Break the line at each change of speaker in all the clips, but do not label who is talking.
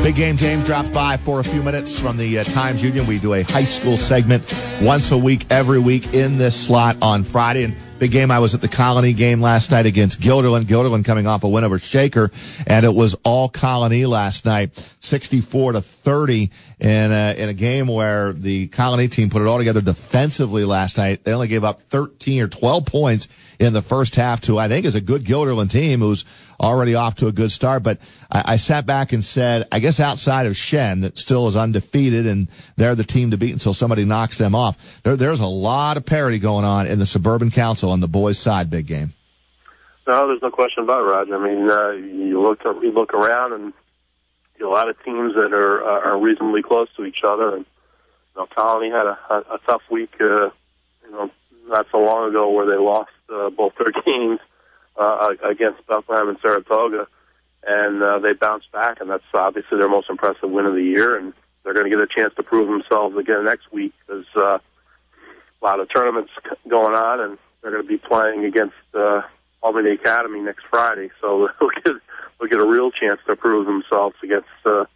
Big Game James drops by for a few minutes from the Times Union. We do a high school segment once a week, every week in this slot on Friday. And Big Game, I was at the Colony game last night against Guilderland. Guilderland coming off a win over Shaker, and it was all Colony last night, 64-30 in a game where the Colony team put it all together defensively last night. They only gave up 13 or 12 points in the first half to, I think, is a good Guilderland team who's already off to a good start. But I sat back and said, I guess outside of Shen, that still is undefeated, and they're the team to beat until somebody knocks them off, there's a lot of parity going on in the Suburban Council on the boys' side. Big Game.
No, there's no question about it, Roger. I mean, you look around, and a lot of teams that are reasonably close to each other. And Colony had a tough week, not so long ago, where they lost both their games against Bethlehem and Saratoga, and they bounced back, and that's obviously their most impressive win of the year. And they're going to get a chance to prove themselves again next week. There's a lot of tournaments going on, and they're going to be playing against Albany Academy next Friday, so they'll get a real chance to prove themselves against the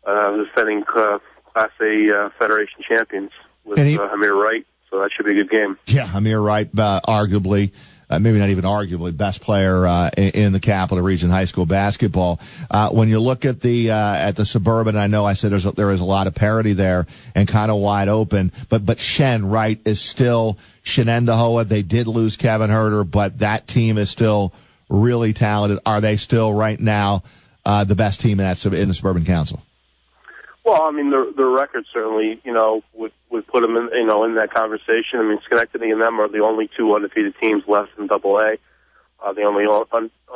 defending Class A Federation champions with Amir Wright. So that should be a good game. Yeah,
Amir Wright, arguably, maybe not even arguably, best player in the Capital Region high school basketball. When you look at the Suburban, I know I said there is a lot of parity there and kind of wide open, but Shen, right, is still Shenendahoa. They did lose Kevin Herter, but that team is still really talented. Are they still right now the best team in the Suburban Council?
Well, I mean, their record certainly, would put them in that conversation. I mean, Schenectady and them are the only two undefeated teams left in AA. The only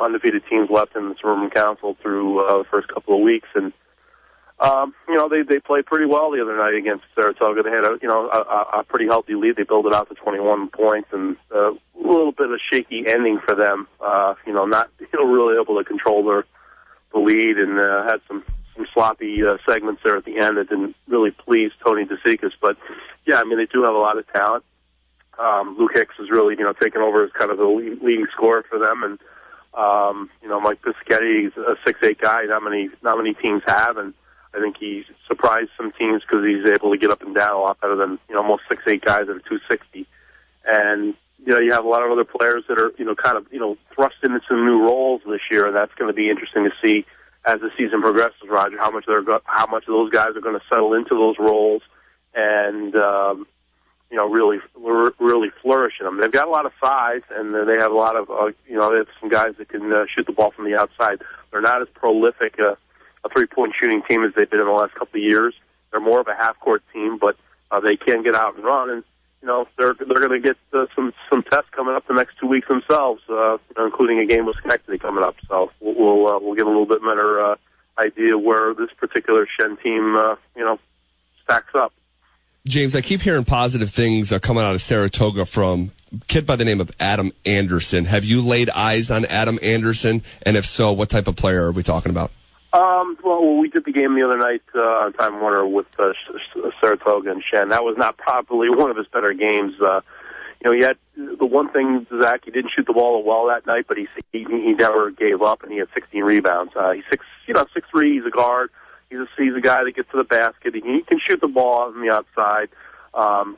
undefeated teams left in the Suburban Council through the first couple of weeks, and they played pretty well the other night against Saratoga. They had a pretty healthy lead. They built it out to 21 points, and a little bit of shaky ending for them. Not really able to control the lead, and had some sloppy segments there at the end that didn't really please Tony DeSikas. But, yeah, I mean, they do have a lot of talent. Luke Hicks is really, taking over as kind of the leading scorer for them. And, Mike Piscetti is a 6'8" guy, not many teams have. And I think he surprised some teams because he's able to get up and down a lot better than, most 6'8" guys that are 260. And, you have a lot of other players that are, thrust into some new roles this year, and that's going to be interesting to see as the season progresses, Roger, how much of those guys are going to settle into those roles and, really flourish in them. They've got a lot of size, and they have a lot of, they have some guys that can shoot the ball from the outside. They're not as prolific a three-point shooting team as they've been in the last couple of years. They're more of a half-court team, but they can get out and run, and they're going to get some tests coming up the next 2 weeks themselves, including a game with Schenectady coming up. So we'll get a little bit better idea where this particular Shen team stacks up.
James, I keep hearing positive things coming out of Saratoga from a kid by the name of Adam Anderson. Have you laid eyes on Adam Anderson? And if so, what type of player are we talking about?
Well, we did the game the other night on Time Warner with Saratoga and Shen. That was not probably one of his better games. He had the one thing, Zach, he didn't shoot the ball well that night, but he never gave up, and he had 16 rebounds. He's 6'3", he's a guard. He's a guy that gets to the basket. He can shoot the ball on the outside,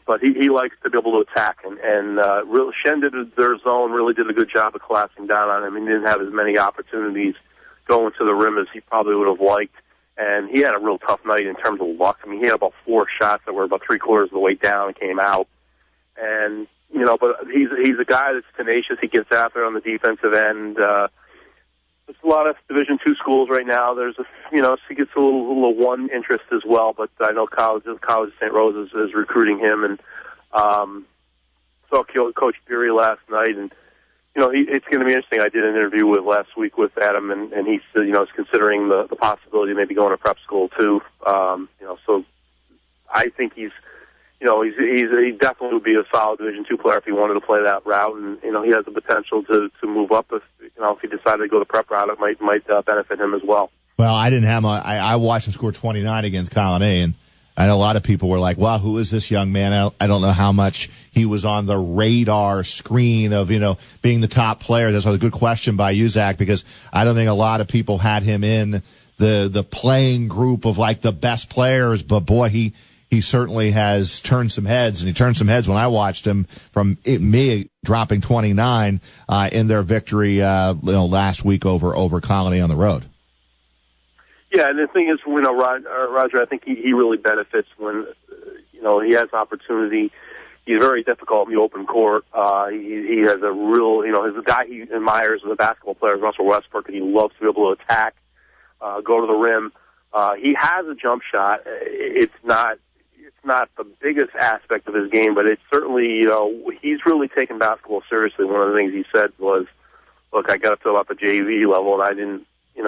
but he likes to be able to attack. And Shen did their zone, really did a good job of collapsing down on him. He didn't have as many opportunities going to the rim as he probably would have liked. And he had a real tough night in terms of luck. I mean, he had about 4 shots that were about 3/4 of the way down and came out. And, but he's a guy that's tenacious. He gets out there on the defensive end. There's a lot of Division II schools right now. There's he gets a little one interest as well, but I know College of St. Rose is recruiting him. And saw Coach Beery last night, and it's going to be interesting. I did an interview last week with Adam, and he said, is considering the possibility of maybe going to prep school too. So I think he definitely would be a solid Division II player if he wanted to play that route, and he has the potential to move up if he decided to go the prep route. It might benefit him as well.
Well, I didn't have I watched him score 29 against Colony, and I know a lot of people were like, wow, who is this young man? I don't know how much he was on the radar screen of, being the top player. That's a good question by you, Zach, because I don't think a lot of people had him in the playing group of like the best players, but boy, he certainly has turned some heads, and he turned some heads when I watched him from me dropping 29 in their victory last week over Colony on the road.
Yeah, and the thing is, Roger, I think he really benefits when he has opportunity. He's very difficult in the open court. He has a real, he's a guy he admires as a basketball player, Russell Westbrook, and he loves to be able to attack, go to the rim. He has a jump shot. It's not the biggest aspect of his game, but it's certainly, he's really taken basketball seriously. One of the things he said was, look, I got to fill out the JV level, and I didn't,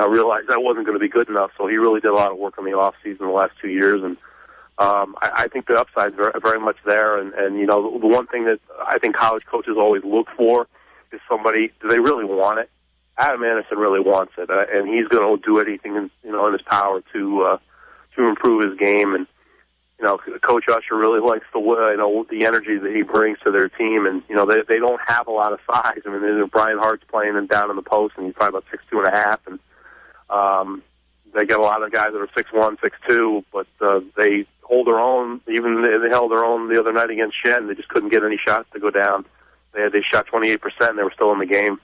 realize I wasn't going to be good enough. So he really did a lot of work on the off season the last 2 years, and I think the upside's very, very much there. And the one thing that I think college coaches always look for is somebody, do they really want it? Adam Anderson really wants it, and he's going to do anything in his power to improve his game. And Coach Usher really likes the energy that he brings to their team, and they don't have a lot of size. I mean, Brian Hart's playing him down in the post, and he's probably about 6'2.5", and they get a lot of guys that are 6'1", 6'2", but they hold their own. Even they held their own the other night against Shen. They just couldn't get any shots to go down. They shot 28%, and they were still in the game.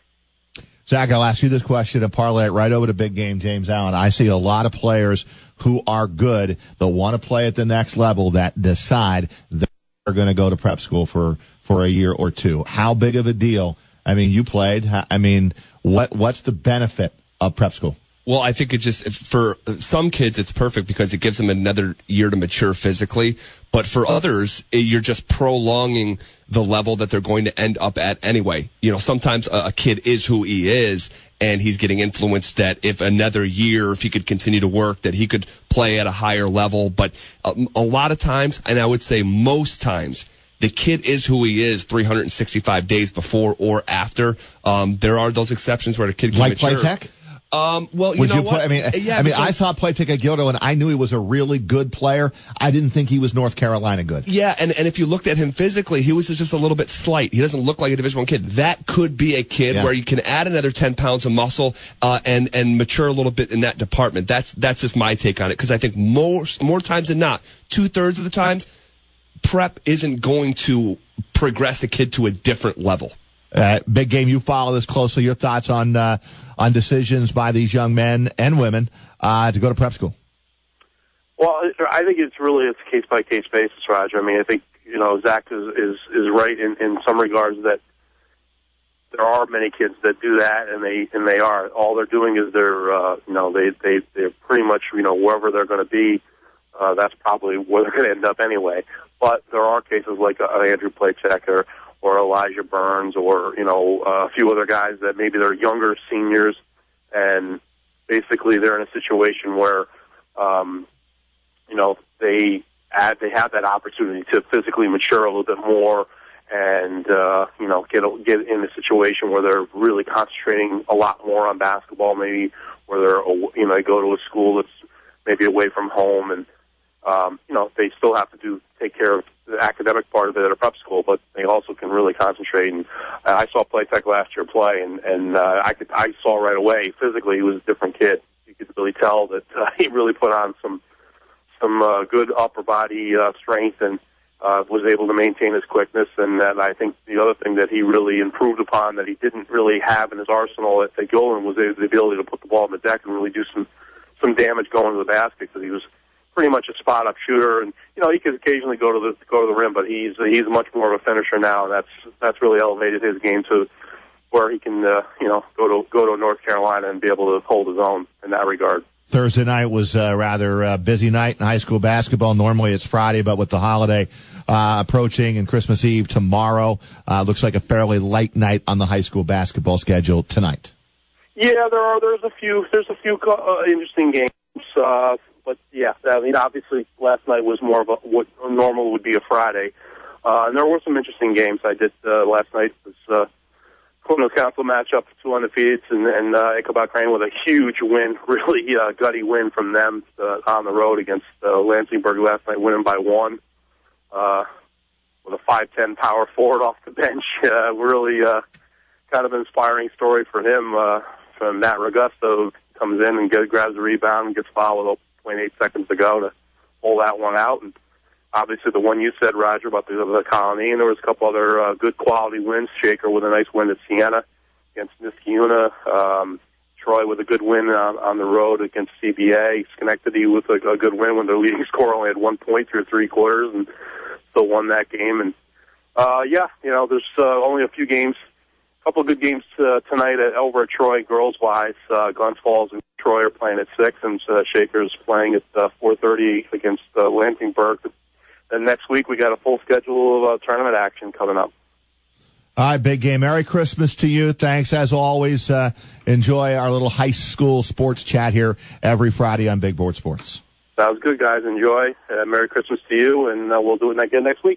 Zach, I'll ask you this question and parlay it right over to big game James Allen. I see a lot of players who are good, that want to play at the next level, that decide they're going to go to prep school for a year or two. How big of a deal? I mean, you played. I mean, what's the benefit of prep school?
Well, I think for some kids, it's perfect because it gives them another year to mature physically. But for others, you're just prolonging the level that they're going to end up at anyway. Sometimes a kid is who he is, and he's getting influenced that if another year, if he could continue to work, that he could play at a higher level. But a lot of times, and I would say most times, the kid is who he is 365 days before or after. There are those exceptions where the kid can mature.
Like Play Tech?
Well,
Would you
what?
I saw Play Tech at Gilder, and I knew he was a really good player. I didn't think he was North Carolina good.
Yeah, and if you looked at him physically, he was just a little bit slight. He doesn't look like a Division I kid. That could be a kid where you can add another 10 pounds of muscle and mature a little bit in that department. That's just my take on it, because I think more times than not, 2/3 of the times, prep isn't going to progress a kid to a different level.
Big game, you follow this closely. Your thoughts on decisions by these young men and women to go to prep school?
Well, I think it's a case-by-case basis, Roger. I mean, I think, Zach is right in some regards that there are many kids that do that, and they are. All they're doing is they're pretty much, wherever they're going to be, that's probably where they're going to end up anyway. But there are cases like Andrew Playcheck or Elijah Burns or, a few other guys that maybe they're younger seniors, and basically they're in a situation where, they have that opportunity to physically mature a little bit more and, get in a situation where they're really concentrating a lot more on basketball, maybe where they go to a school that's maybe away from home, and, they still have to take care of the academic part of it at a prep school, but they also can really concentrate. And I saw Play Tech last year play, and I saw right away physically he was a different kid. You could really tell that he really put on some good upper body strength and was able to maintain his quickness. And I think the other thing that he really improved upon that he didn't really have in his arsenal at Gilman was the ability to put the ball on the deck and really do some damage going to the basket, because he was pretty much a spot-up shooter, and he could occasionally go to the rim, but he's much more of a finisher now, and that's really elevated his game to where he can go to North Carolina and be able to hold his own in that regard.
Thursday night was a rather busy night in high school basketball. Normally it's Friday, but with the holiday approaching and Christmas Eve tomorrow, looks like a fairly light night on the high school basketball schedule tonight. Yeah,
there's a few interesting games. But yeah, I mean, obviously last night was more of what normal would be a Friday. And there were some interesting games. I did last night was Cornell Council matchup, 2 undefeateds, and Ichabod Crane with a huge win, really gutty win from them on the road against Lansingburg last night, winning by 1 with a 5'10" power forward off the bench. Really kind of an inspiring story for him, from Matt Ragusto, who comes in and grabs the rebound and gets fouled with 0.8 seconds to go to pull that one out. And obviously the one you said, Roger, about the Colony, and there was a couple other good quality wins. Shaker with a nice win at Siena against Niskayuna. Troy with a good win on the road against CBA. Schenectady with a good win when their leading scorer only had 1 point through 3 quarters and still won that game. And, there's only a few games, a couple of good games tonight over at Troy, girls-wise. Glens Falls and Troy are playing at 6, and Shaker's playing at 4:30 against Lansingburg. And next week we got a full schedule of tournament action coming up.
All right, big game. Merry Christmas to you. Thanks, as always. Enjoy our little high school sports chat here every Friday on Big Board Sports.
Sounds good, guys. Enjoy. Merry Christmas to you, and we'll do it again next week.